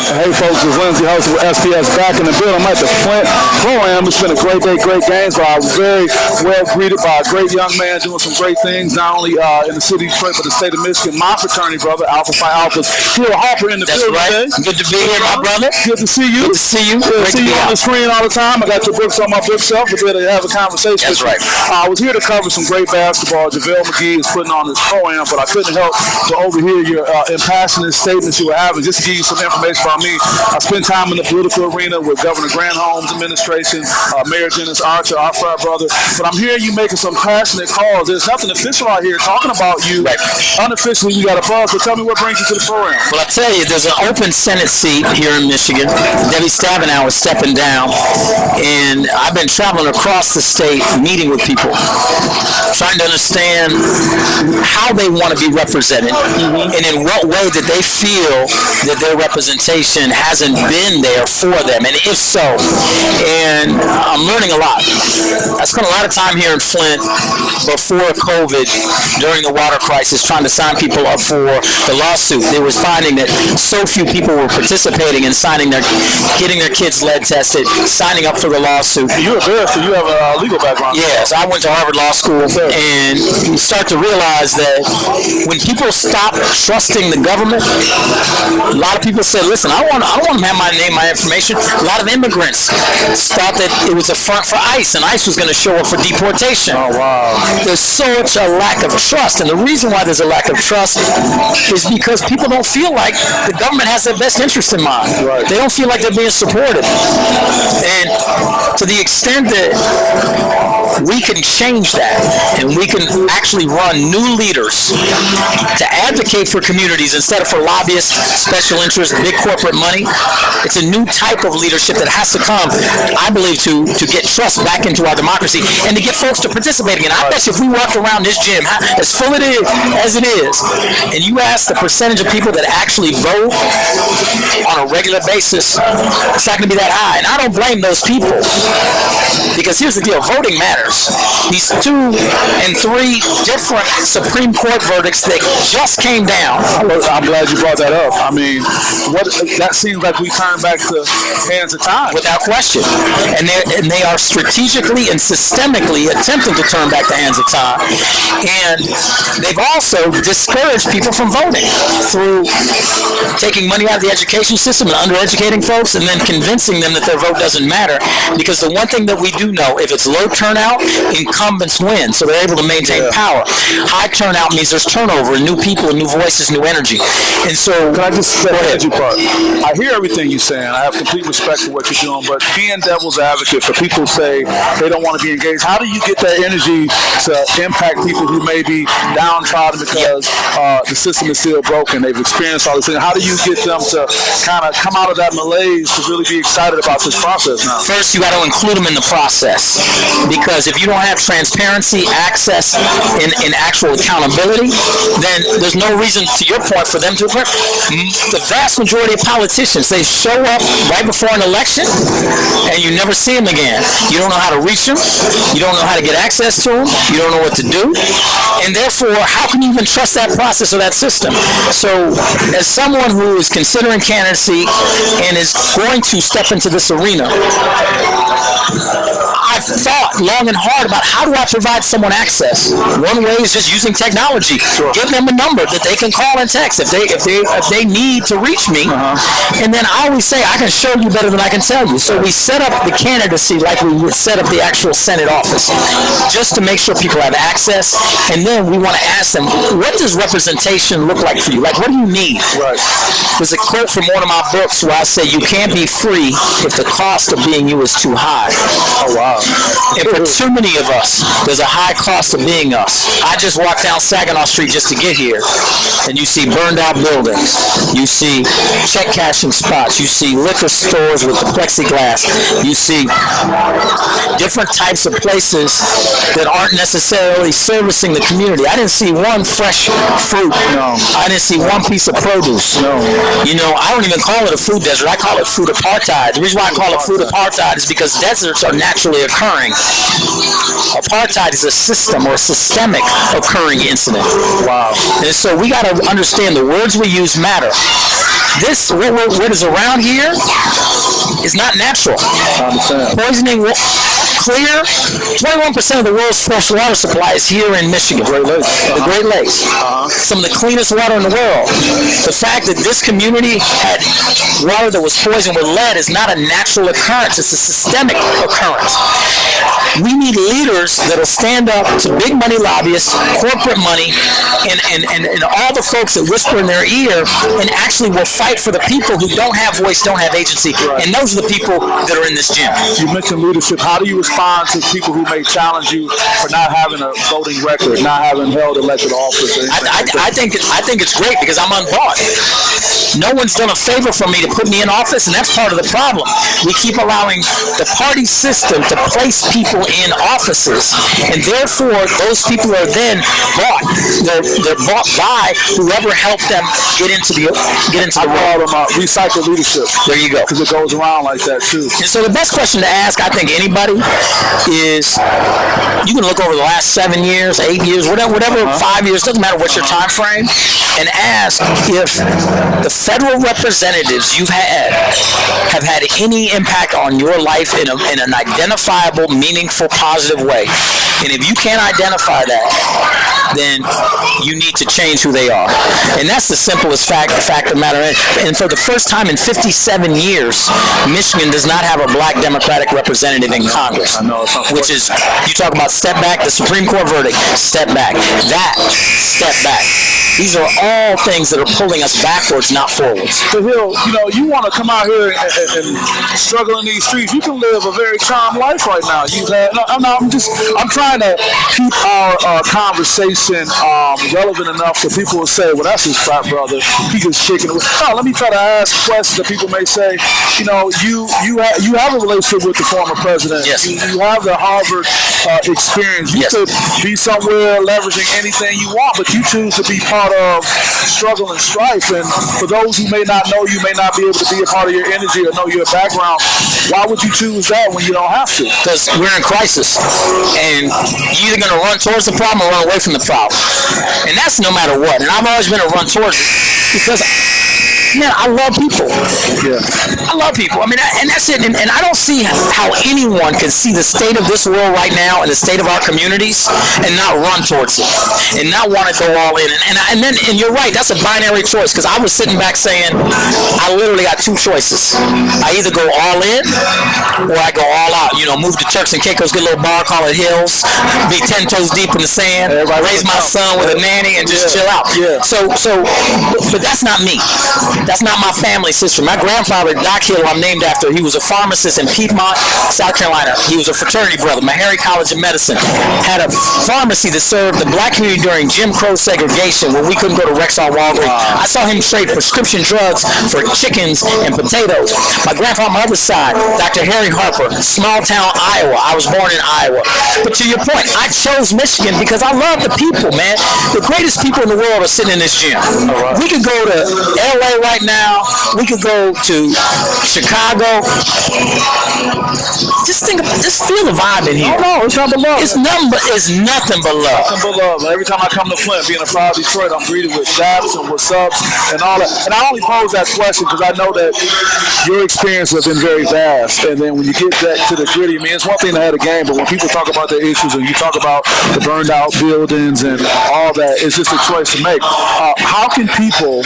Hey folks, it's Lindsay, host of SPS, back in the building. I'm at the Flint ProAm. It's been a great day, great games, but I was very well greeted by a great young man doing some great things, not only in the city of Detroit, but the state of Michigan. My fraternity brother, Alpha Phi Alphas, here Harper in the building today. Good to be here, my brother. Good to see you. Good to see you. Good to see you on the screen all the time. I got your books on my bookshelf. We're here to have a conversation. That's right. I was here to cover some great basketball. JaVale McGee is putting on this ProAm, but I couldn't help to overhear your impassioned statements you were having. Just to give you some information about me, I spent time in the political arena with Governor Granholm's administration, Mayor Dennis Archer, our frat brother. But I'm hearing you making some passionate calls. There's nothing official out here talking about you. Right. Unofficially, you got a buzz. But tell me what brings you to the ProAm. Well, I tell you, there's an open Senate seat here in Michigan. Debbie Stabenow is stepping down, and I've been traveling across the state meeting with people, trying to understand how they want to be represented, and in what way that they feel that their representation hasn't been there for them, and if so. And I'm learning a lot. I spent a lot of time here in Flint before COVID, during the water crisis, trying to sign people up for the lawsuit. They was finding that so few people were participating in getting their kids lead tested, signing up for the lawsuit. You're a barrister. You have a legal background. Yes, I went to Harvard Law School, and you start to realize that when people stop trusting the government, a lot of people said, listen, I don't want to have my name, my information. A lot of immigrants thought that it was a front for ICE, and ICE was going to show up for deportation. Oh, wow. There's such a lack of trust, and the reason why there's a lack of trust is because people don't feel like the government has their best interest in mind. Right. They don't feel like they're being supported. And to the extent that we can change that, and we can actually run new leaders to advocate for communities instead of for lobbyists, special interests, big corporate money. It's a new type of leadership that has to come, I believe, to get trust back into our democracy and to get folks to participate again. I bet you if we walked around this gym, as full as it is, and you ask the percentage of people that actually vote on a regular basis, it's not going to be that high. And I don't blame those people, because here's the deal, voting matters. These 2 and 3 different Supreme Court verdicts that just came down. I'm glad you brought that up. I mean, that seems like we turn back to hands of time. Without question. And they are strategically and systemically attempting to turn back the hands of time. And they've also discouraged people from voting through taking money out of the education system and undereducating folks, and then convincing them that their vote doesn't matter. Because the one thing that we do know, if it's low turnout, incumbents win, so they're able to maintain power. High turnout means there's turnover, and new people, and new voices, new energy. And so, can I just say the part? I hear everything you're saying. I have complete respect for what you're doing, but being devil's advocate for people who say they don't want to be engaged, how do you get that energy to impact people who may be downtrodden because the system is still broken, they've experienced all this thing? How do you get them to kind of come out of that malaise to really be excited about this process now? First, you got to include them in the process, because if you don't have transparency, access, and actual accountability, then there's no reason, to your point, for them to work. The vast majority of politicians, they show up right before an election, and you never see them again. You don't know how to reach them. You don't know how to get access to them. You don't know what to do. And therefore, how can you even trust that process or that system? So, as someone who is considering candidacy and is going to step into this arena, I've thought long and hard about how do I provide someone access. One way is just using technology. Sure. Give them a number that they can call and text if they need to reach me. And then I always say, I can show you better than I can tell you. So we set up the candidacy like we would set up the actual Senate office, just to make sure people have access. And then we want to ask them, what does representation look like for you? Like, what do you need? Right. There's a quote from one of my books where I say, you can't be free if the cost of being you is too high. Oh, wow. And for too many of us, there's a high cost of being us. I just walked down Saginaw Street just to get here, and you see burned out buildings. You see check cashing spots. You see liquor stores with the plexiglass. You see different types of places that aren't necessarily servicing the community. I didn't see one fresh fruit. No. I didn't see one piece of produce. No. You know, I don't even call it a food desert. I call it food apartheid. The reason why I call it food apartheid is because deserts are naturally occurring. Apartheid is a system or a systemic occurring incident. Wow. And so we got to understand the words we use matter. this what is around here is not natural. I understand. Poisoning clear. 21% of the world's fresh water supply is here in Michigan. Great Lakes. The Great Lakes. Some of the cleanest water in the world. The fact that this community had water that was poisoned with lead is not a natural occurrence. It's a systemic occurrence. We need leaders that will stand up to big money lobbyists, corporate money, and all the folks that whisper in their ear and actually will fight for the people who don't have voice, don't have agency. Right. And those are the people that are in this gym. You mentioned leadership. How do you respond to people who may challenge you for not having a voting record, not having held elected office? I think it's great because I'm unbought. No one's done a favor for me to put me in office, and that's part of the problem. We keep allowing the party system to place people in offices, and therefore those people are then bought. They're bought by whoever helped them get into the I call them recycled leadership. There you go. Because it goes around like that too. And so the best question to ask, I think, anybody is, you can look over the last 7 years, 8 years, whatever, 5 years, doesn't matter what's your time frame, and ask if the federal representatives you've had have had any impact on your life in an identifiable, meaningful, positive way. And if you can't identify that, then you need to change who they are. And that's the simplest fact of the matter. And for the first time in 57 years, Michigan does not have a black Democratic representative in Congress. Which is, you talk about step back, the Supreme Court verdict, step back. That, step back. These are all things that are pulling us backwards, not forwards. So Hill, you want to come out here and struggle in these streets. You can live a very charmed life right now. I'm trying to keep our conversation relevant enough so people will say, well, that's his frat brother. He just kicking it. No, let me try to ask questions that people may say. You have a relationship with the former president. Yes. You have the Harvard experience. You yes. could be somewhere leveraging anything you want, but you choose to be part of struggle and strife. And for those who may not know you, may not be able to be a part of your energy or know your background, why would you choose that when you don't have to? Because we're in crisis, and you're either going to run towards the problem or run away from the problem. And that's no matter what. And I've always been a run towards it because, man, I love people. Yeah. I love people. I mean, and that's it. And I don't see how anyone can see the state of this world right now and the state of our communities and not run towards it and not want to go all in. And you're right. That's a binary choice because I was sitting back saying I literally got two choices. I either go all in or I go all out. Move to Turks and Caicos, get a little bar, call it Hills, be 10 toes deep in the sand, raise my son with a nanny, and just chill out. Yeah. But that's not me. That's not my family system. My grandfather, Doc Hill, I'm named after. He was a pharmacist in Piedmont, South Carolina. He was a fraternity brother. Meharry College of Medicine had a pharmacy that served the black community during Jim Crow segregation when we couldn't go to Rexall Walgreens. I saw him trade prescription drugs for chickens and potatoes. My grandfather on my other side, Dr. Harry Harper, small town Iowa. I was born in Iowa. But to your point, I chose Michigan because I love the people, man. The greatest people in the world are sitting in this gym. We could go to LA right now. We could go to Chicago. Just feel the vibe in here. No, it's not but love. It's nothing but love. Nothing but love. Every time I come to Flint, being a proud Detroit, I'm greeted with daps and what's ups and all that. And I only pose that question because I know that your experience has been very vast. And then when you get back to the gritty, it's one thing to have a game, but when people talk about their issues and you talk about the burned out buildings and all that, it's just a choice to make. How can people,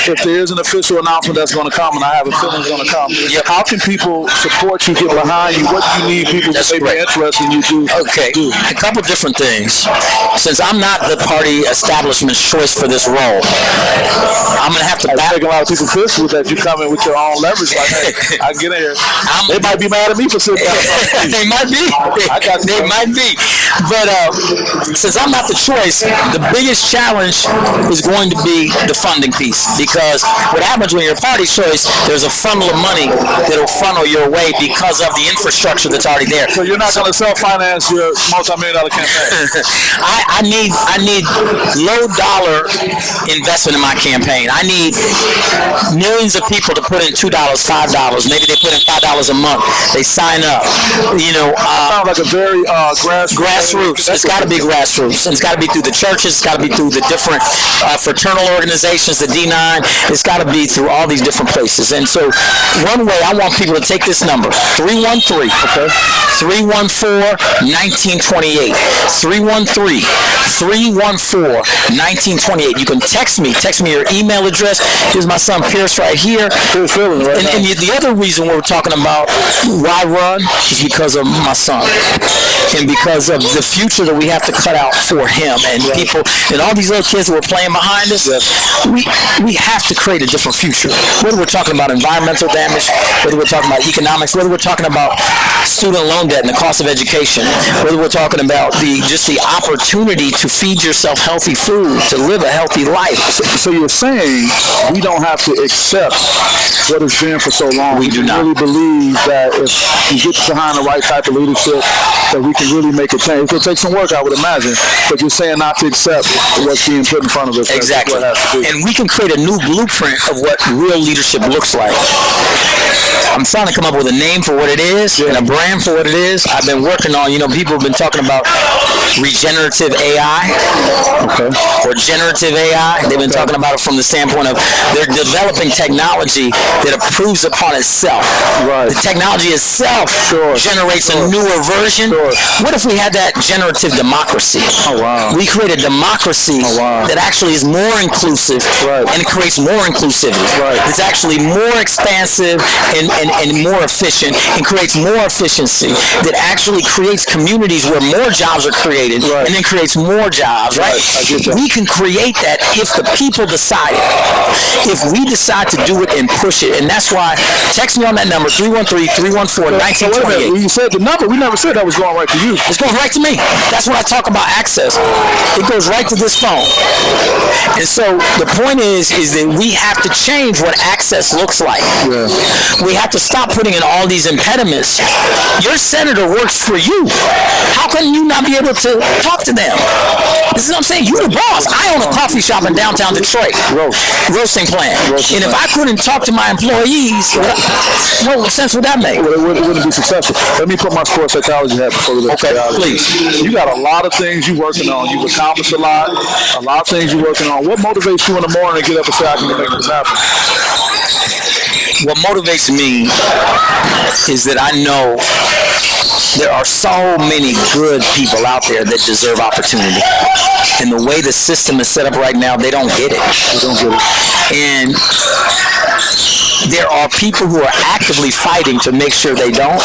if there is an official announcement that's going to come, and I have a feeling it's going to come, how can people support you, get behind you? What do you need people to be interested in you do? Okay, a couple different things. Since I'm not the party establishment's choice for this role, I'm going to have to back. A lot of people pissed with that. You come in with your own leverage. Like, hey, I can get in here. They might be mad at me for sitting down. They might be. They might be. But since I'm not the choice, the biggest challenge is going to be the funding piece. Because what happens when you're a party choice, there's a funnel of money that'll funnel your way because of the infrastructure that's already there. So you're not going to self-finance your multi-million-dollar campaign? I need low-dollar investment in my campaign. I need millions of people to put in $2, $5. Maybe they put in $5 a month. They sign up. Sounds like a very grassroots. It's got to be grassroots. And it's got to be through the churches. It's got to be through the different fraternal organizations, the D9. It's got to to be through all these different places. And so one way, I want people to take this number, 313, okay, 314-1928, 313-314-1928. You can text me your email address. Here's my son Pierce right here. Pierce feeling right now. And the other reason we're talking about why run is because of my son and because of the future that we have to cut out for him and people and all these other kids that were playing behind us. We have to create a different future. Whether we're talking about environmental damage, whether we're talking about economics, whether we're talking about student loan debt and the cost of education, whether we're talking about the opportunity to feed yourself healthy food, to live a healthy life. So you're saying we don't have to accept what has been for so long. We do not. Really believe that if you get behind the right type of leadership, that we can really make a change. It'll take some work, I would imagine, but you're saying not to accept what's being put in front of us. Exactly. And we can create a new blueprint of what real leadership looks like. I'm trying to come up with a name for what it is and a brand for what it is. I've been working on, people have been talking about regenerative AI or generative AI. They've been talking about it from the standpoint of they're developing technology that improves upon itself. Right. The technology itself generates a newer version. What if we had that generative democracy? Oh, wow. We create a democracy that actually is more inclusive and creates more inclusivity. Right. It's actually more expansive and more efficient and creates more efficiency that actually creates communities where more jobs are created and then creates more jobs, right? I get that. We can create that if the people decide it. If we decide to do it and push it. And that's why, text me on that number, 313-314-1928. When you said the number, we never said that was going right to you. It's going right to me. That's when I talk about access. It goes right to this phone. And so the point is that we have to change what access looks like. Yeah. We have to stop putting in all these impediments. Your senator works for you. How can you not be able to talk to them? This is what I'm saying. You're the boss. I own a coffee shop in downtown Detroit. Roasting plant. And if I couldn't talk to my employees, what sense would that make? Well, it wouldn't be successful. Let me put my sports psychology hat before we let you out. Please. You got a lot of things you're working on. You've accomplished a lot of things you're working on. What motivates you in the morning to get up and say, I can make this happen? What motivates me is that I know there are so many good people out there that deserve opportunity. And the way the system is set up right now, they don't get it. They don't get it. And there are people who are actively fighting to make sure they don't.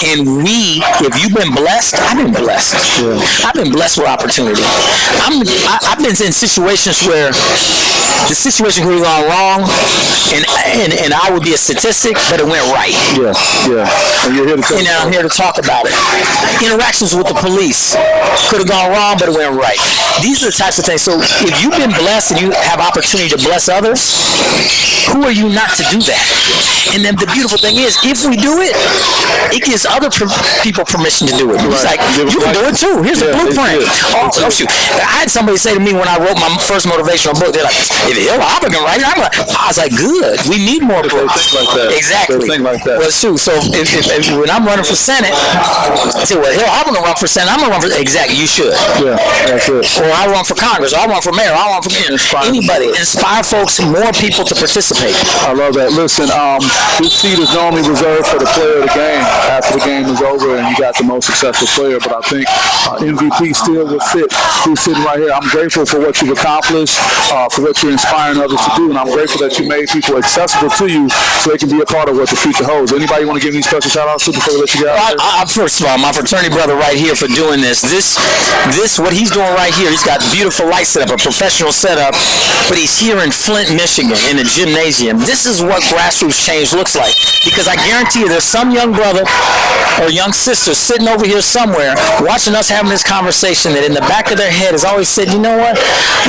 And if you've been blessed, I've been blessed. Yeah. I've been blessed with opportunity. I've been in situations where the situation could have gone wrong, and I would be a statistic, but it went right. Yeah. And you're here to I'm here to talk about it. Interactions with the police could have gone wrong, but it went right. These are the types of things. So if you've been blessed and you have opportunity to bless others, who are you not to do that? And then the beautiful thing is, if we do it, it gives other people permission to do it. It's like, you can do it too. Here's a blueprint. Oh, shoot. I had somebody say to me when I wrote my first motivational book, they're like, if Hill Harper can write it, I was like, good. We need more books. Think like that. Exactly. Think like that. Well, shoot. So if when I'm running for Senate, I say, well, Hill Harper can run for Senate. I'm going to run for exactly. You should. Yeah, that's it. Or I run for Congress. Or I run for mayor. I run for anybody. Inspire folks, more people to participate. I love that. Listen, this seat is normally reserved for the player of the game after the game is over and you got the most successful player, but I think MVP still will fit who's sitting right here. I'm grateful for what you've accomplished, for what you're inspiring others to do, and I'm grateful that you made people accessible to you so they can be a part of what the future holds. Anybody want to give any special shout-outs to before we let you get out there? First of all, my fraternity brother right here for doing this. This, what he's doing right here, he's got beautiful light setup, a professional setup, but he's here in Flint, Michigan, in a gymnasium. This is what grassroots change looks like, because I guarantee you there's some young brother or young sister sitting over here somewhere watching us having this conversation that in the back of their head has always said, you know what,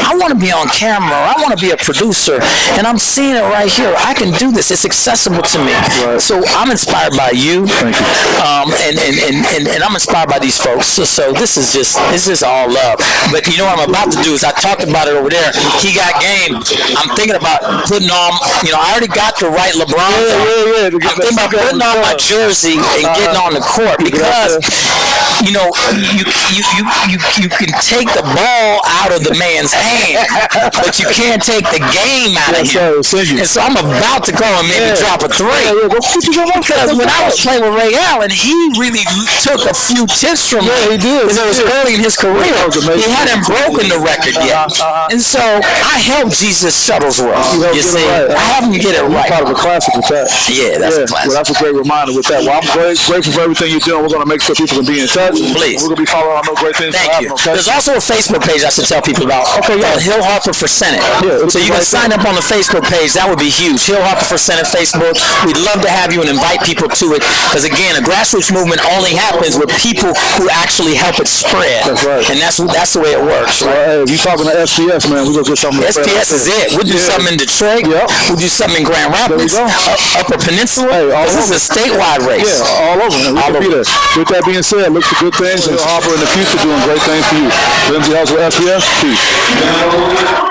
I want to be on camera, I want to be a producer, and I'm seeing it right here. I can do this. It's accessible to me. Right. So I'm inspired by you. Thank you. And I'm inspired by these folks. So this is just all love. But you know what I'm about to do is I talked about it over there. He got game. I'm thinking about putting on, I already got the right LeBron. Yeah. I'm thinking about putting on my jersey and getting on the court because, you can take the ball out of the man's hand can, but you can't take the game out of him. And so I'm about to go and maybe drop a 3. Because when I was playing with Ray Allen, he really took a few tips from me. He did. Because it was early in his career. He hadn't broken the record yet. And so I helped Jesus Shuttlesworth. You see, I have him get it right. Part of a classic with that. Yeah, that's a classic. Well, that's a great reminder with that. Well, I'm grateful for everything you're doing. We're going to make sure people can be in touch. Please. We're going to be following on those great things. Thank you. There's also a Facebook page I should tell people about. Hill Harper for Senate. So you can sign up on the Facebook page. That would be huge. Hill Harper for Senate Facebook. We'd love to have you and invite people to it. Because again, a grassroots movement only happens with people who actually help it spread. That's right. And that's the way it works. Well, hey, if you're talking to SPS, man, we're going to get something. SPS is it. We'll do something in Detroit. We'll do something in Grand Rapids. Upper Peninsula. Hey, this is a statewide race. Yeah, all over. Man. We can be there. With that being said, look for good things and Harper in the future doing great things for you. Lindsay House with SPS. Peace.